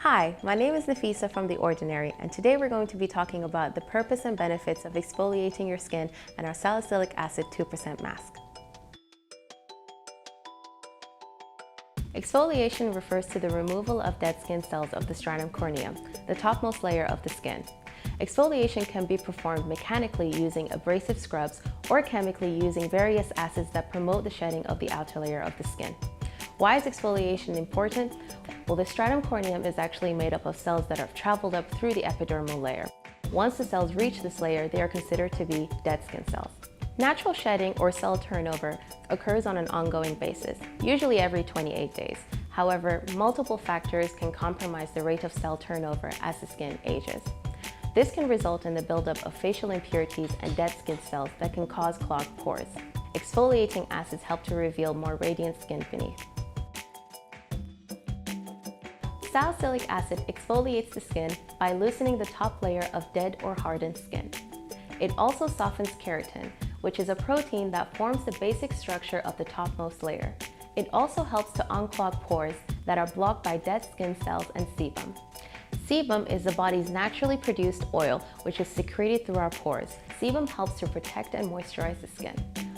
Hi, my name is Nafisa from The Ordinary, and today we're going to be talking about the purpose and benefits of exfoliating your skin and our salicylic acid 2% mask. Exfoliation refers to the removal of dead skin cells of the stratum corneum, the topmost layer of the skin. Exfoliation can be performed mechanically using abrasive scrubs or chemically using various acids that promote the shedding of the outer layer of the skin. Why is exfoliation important? Well, the stratum corneum is actually made up of cells that have traveled up through the epidermal layer. Once the cells reach this layer, they are considered to be dead skin cells. Natural shedding or cell turnover occurs on an ongoing basis, usually every 28 days. However, multiple factors can compromise the rate of cell turnover as the skin ages. This can result in the buildup of facial impurities and dead skin cells that can cause clogged pores. Exfoliating acids help to reveal more radiant skin beneath. Salicylic acid exfoliates the skin by loosening the top layer of dead or hardened skin. It also softens keratin, which is a protein that forms the basic structure of the topmost layer. It also helps to unclog pores that are blocked by dead skin cells and sebum. Sebum is the body's naturally produced oil, which is secreted through our pores. Sebum helps to protect and moisturize the skin.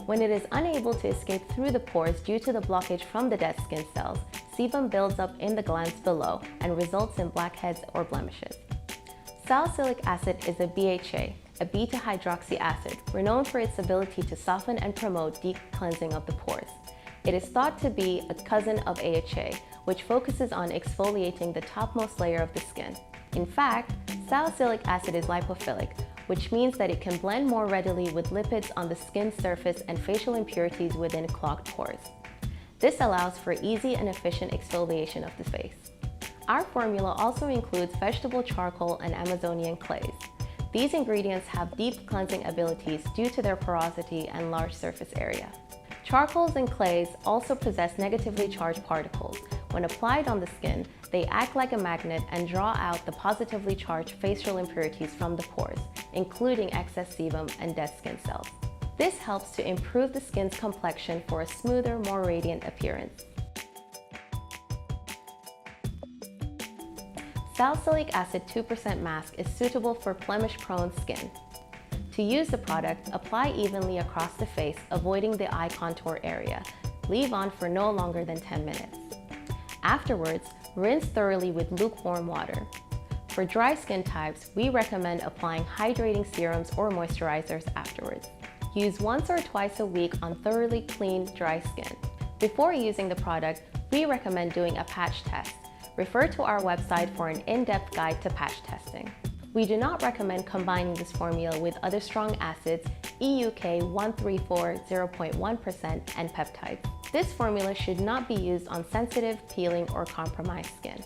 When it is unable to escape through the pores due to the blockage from the dead skin cells, sebum builds up in the glands below and results in blackheads or blemishes. Salicylic acid is a BHA, a beta-hydroxy acid, renowned for its ability to soften and promote deep cleansing of the pores. It is thought to be a cousin of AHA, which focuses on exfoliating the topmost layer of the skin. In fact, salicylic acid is lipophilic, which means that it can blend more readily with lipids on the skin surface and facial impurities within clogged pores. This allows for easy and efficient exfoliation of the face. Our formula also includes vegetable charcoal and Amazonian clays. These ingredients have deep cleansing abilities due to their porosity and large surface area. Charcoals and clays also possess negatively charged particles. When applied on the skin, they act like a magnet and draw out the positively charged facial impurities from the pores, including excess sebum and dead skin cells. This helps to improve the skin's complexion for a smoother, more radiant appearance. Salicylic acid 2% mask is suitable for blemish-prone skin. To use the product, apply evenly across the face, avoiding the eye contour area. Leave on for no longer than 10 minutes. Afterwards, rinse thoroughly with lukewarm water. For dry skin types, we recommend applying hydrating serums or moisturizers afterwards. Use once or twice a week on thoroughly clean, dry skin. Before using the product, we recommend doing a patch test. Refer to our website for an in-depth guide to patch testing. We do not recommend combining this formula with other strong acids, EUK 134 0.1% and peptides. This formula should not be used on sensitive, peeling, or compromised skin.